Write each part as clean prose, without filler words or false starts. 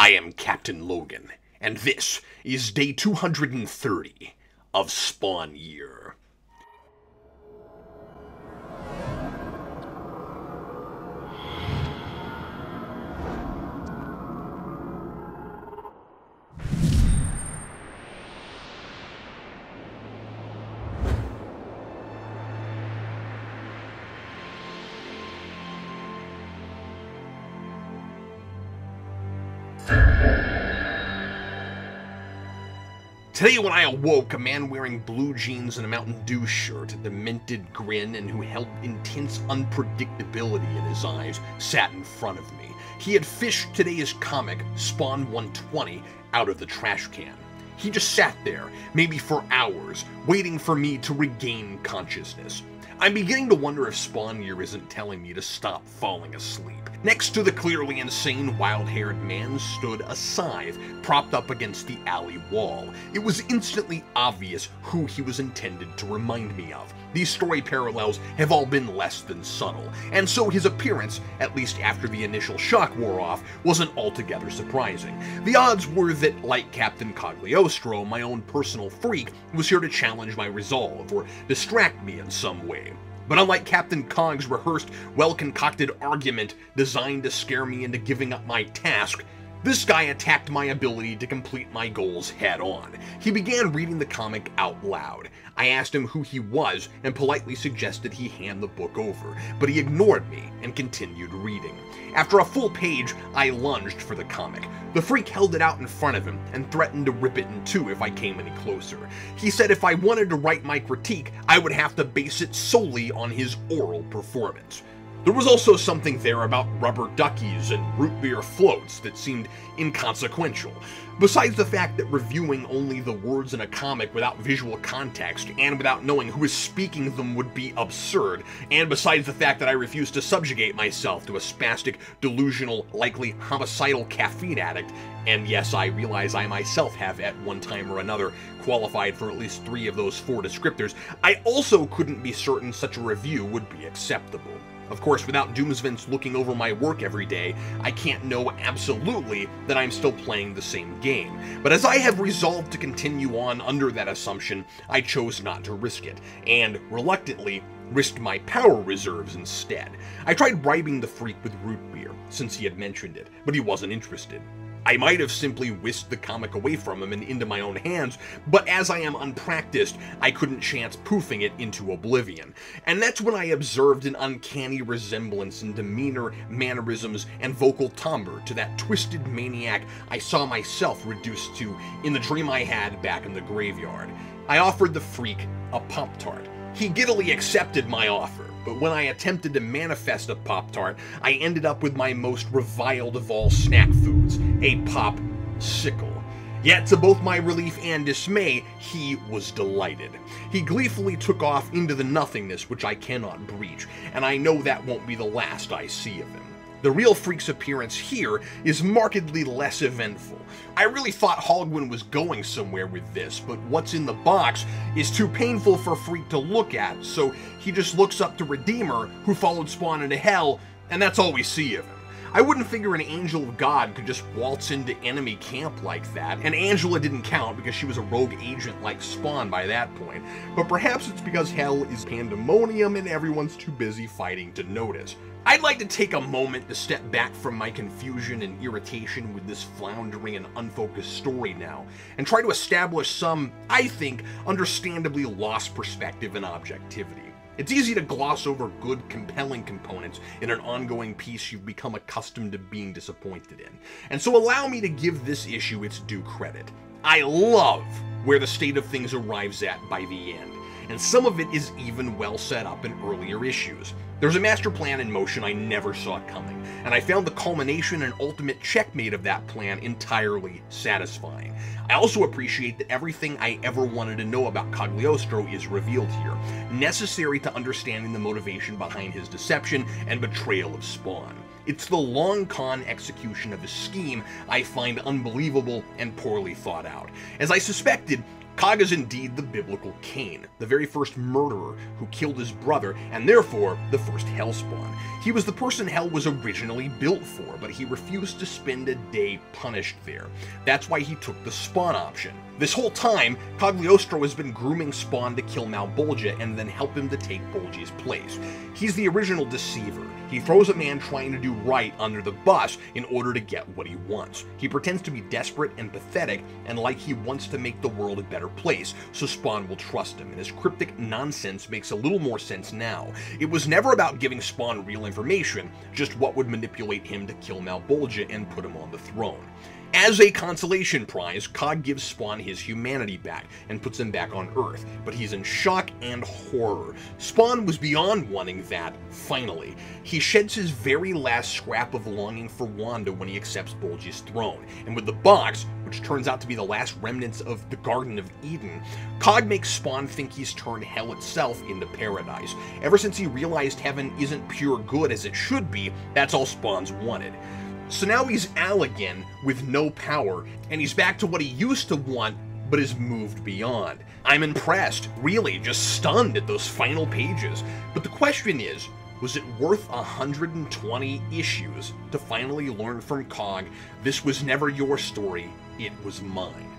I am Captain Logan, and this is day 230 of Spawn Year. Today when I awoke, a man wearing blue jeans and a Mountain Dew shirt, a demented grin, and who held intense unpredictability in his eyes, sat in front of me. He had fished today's comic, Spawn 120, out of the trash can. He just sat there, maybe for hours, waiting for me to regain consciousness. I'm beginning to wonder if Spawn Year isn't telling me to stop falling asleep. Next to the clearly insane wild-haired man stood a scythe, propped up against the alley wall. It was instantly obvious who he was intended to remind me of. These story parallels have all been less than subtle, and so his appearance, at least after the initial shock wore off, wasn't altogether surprising. The odds were that, like Captain Cogliostro, my own personal freak was here to challenge my resolve or distract me in some way. But unlike Captain Cog's rehearsed, well-concocted argument designed to scare me into giving up my task, this guy attacked my ability to complete my goals head-on. He began reading the comic out loud. I asked him who he was and politely suggested he hand the book over, but he ignored me and continued reading. After a full page, I lunged for the comic. The freak held it out in front of him and threatened to rip it in two if I came any closer. He said if I wanted to write my critique, I would have to base it solely on his oral performance. There was also something there about rubber duckies and root beer floats that seemed inconsequential. Besides the fact that reviewing only the words in a comic without visual context and without knowing who is speaking them would be absurd, and besides the fact that I refused to subjugate myself to a spastic, delusional, likely homicidal caffeine addict, and yes, I realize I myself have at one time or another qualified for at least 3 of those 4 descriptors, I also couldn't be certain such a review would be acceptable. Of course, without Doomsvents looking over my work every day, I can't know absolutely that I'm still playing the same game. But as I have resolved to continue on under that assumption, I chose not to risk it, and, reluctantly, risked my power reserves instead. I tried bribing the freak with root beer, since he had mentioned it, but he wasn't interested. I might have simply whisked the comic away from him and into my own hands, but as I am unpracticed, I couldn't chance poofing it into oblivion. And that's when I observed an uncanny resemblance in demeanor, mannerisms, and vocal timbre to that twisted maniac I saw myself reduced to in the dream I had back in the graveyard. I offered the freak a Pop-Tart. He giddily accepted my offer, but when I attempted to manifest a Pop-Tart, I ended up with my most reviled of all snack foods, a Pop-Sickle. Yet, to both my relief and dismay, he was delighted. He gleefully took off into the nothingness which I cannot breach, and I know that won't be the last I see of him. The real freak's appearance here is markedly less eventful. I really thought Hogwin was going somewhere with this, but what's in the box is too painful for Freak to look at, so he just looks up to Redeemer, who followed Spawn into hell, and that's all we see of him. I wouldn't figure an angel of God could just waltz into enemy camp like that, and Angela didn't count because she was a rogue agent like Spawn by that point, but perhaps it's because hell is pandemonium and everyone's too busy fighting to notice. I'd like to take a moment to step back from my confusion and irritation with this floundering and unfocused story now, and try to establish some, I think, understandably lost perspective and objectivity. It's easy to gloss over good, compelling components in an ongoing piece you've become accustomed to being disappointed in, and so allow me to give this issue its due credit. I love where the state of things arrives at by the end, and some of it is even well set up in earlier issues. There's a master plan in motion I never saw coming, and I found the culmination and ultimate checkmate of that plan entirely satisfying. I also appreciate that everything I ever wanted to know about Cogliostro is revealed here, necessary to understanding the motivation behind his deception and betrayal of Spawn. It's the long con execution of his scheme I find unbelievable and poorly thought out. As I suspected, Cog is indeed the biblical Cain, the very first murderer who killed his brother, and therefore the first Hellspawn. He was the person Hell was originally built for, but he refused to spend a day punished there. That's why he took the Spawn option. This whole time, Cogliostro has been grooming Spawn to kill Malbolgia and then help him to take Bolgia's place. He's the original deceiver. He throws a man trying to do right under the bus in order to get what he wants. He pretends to be desperate and pathetic and like he wants to make the world a better place, so Spawn will trust him, and his cryptic nonsense makes a little more sense now. It was never about giving Spawn real information, just what would manipulate him to kill Malbolgia and put him on the throne. As a consolation prize, Cog gives Spawn his humanity back and puts him back on Earth, but he's in shock and horror. Spawn was beyond wanting that, finally. He sheds his very last scrap of longing for Wanda when he accepts Bolgia's throne, and with the box, which turns out to be the last remnants of the Garden of Eden, Cog makes Spawn think he's turned Hell itself into paradise. Ever since he realized heaven isn't pure good as it should be, that's all Spawn's wanted. So now he's Al again, with no power, and he's back to what he used to want, but has moved beyond. I'm impressed, really, just stunned at those final pages. But the question is, was it worth 120 issues to finally learn from Cog, this was never your story, it was mine?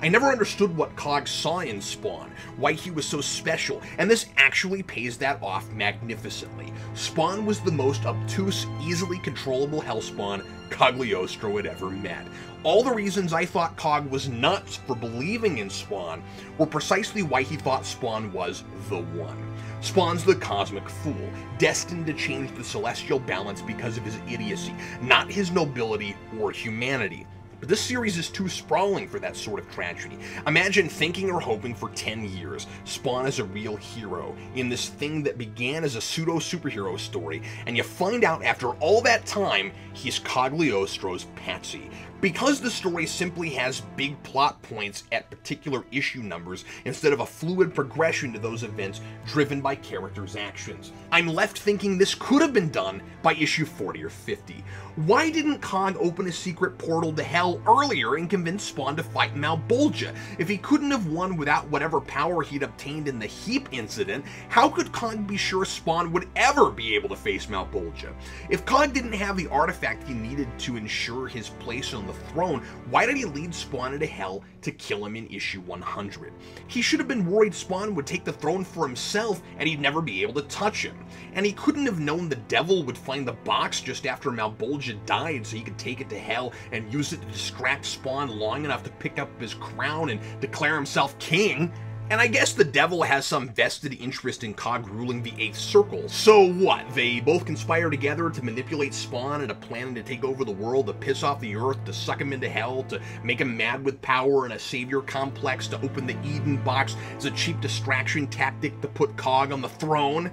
I never understood what Cog saw in Spawn, why he was so special, and this actually pays that off magnificently. Spawn was the most obtuse, easily controllable Hellspawn Cogliostro had ever met. All the reasons I thought Cog was nuts for believing in Spawn were precisely why he thought Spawn was the one. Spawn's the cosmic fool, destined to change the celestial balance because of his idiocy, not his nobility or humanity. But this series is too sprawling for that sort of tragedy. Imagine thinking or hoping for 10 years Spawn is a real hero in this thing that began as a pseudo-superhero story, and you find out after all that time he's Cogliostro's patsy. Because the story simply has big plot points at particular issue numbers instead of a fluid progression to those events driven by characters' actions, I'm left thinking this could have been done by issue 40 or 50. Why didn't Cog open a secret portal to Hell earlier and convince Spawn to fight Malbolgia? If he couldn't have won without whatever power he'd obtained in the Heap incident, how could Cog be sure Spawn would ever be able to face Malbolgia? If Cog didn't have the artifact he needed to ensure his place on the throne, why did he lead Spawn into Hell to kill him in issue 100? He should have been worried Spawn would take the throne for himself and he'd never be able to touch him. And he couldn't have known the devil would find the box just after Malbolgia died so he could take it to Hell and use it to distract Spawn long enough to pick up his crown and declare himself king. And I guess the devil has some vested interest in Cog ruling the 8th Circle. So what? They both conspire together to manipulate Spawn into planning to take over the world, to piss off the Earth, to suck him into Hell, to make him mad with power and a savior complex, to open the Eden box as a cheap distraction tactic to put Cog on the throne.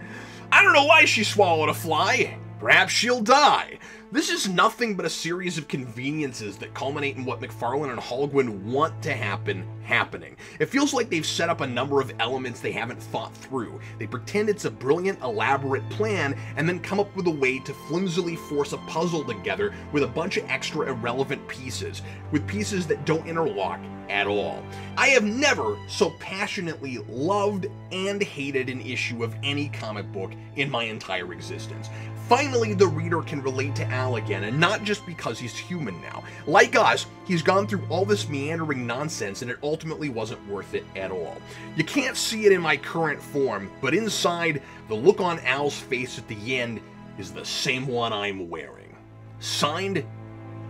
I don't know why she swallowed a fly. Perhaps she'll die. This is nothing but a series of conveniences that culminate in what McFarlane and Holguin want to happen happening. It feels like they've set up a number of elements they haven't thought through. They pretend it's a brilliant, elaborate plan, and then come up with a way to flimsily force a puzzle together with a bunch of extra irrelevant pieces, with pieces that don't interlock at all. I have never so passionately loved and hated an issue of any comic book in my entire existence. Finally, the reader can relate to Al again, and not just because he's human now. Like us, he's gone through all this meandering nonsense and it ultimately wasn't worth it at all. You can't see it in my current form, but inside, the look on Al's face at the end is the same one I'm wearing. Signed,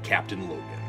Captain Logan.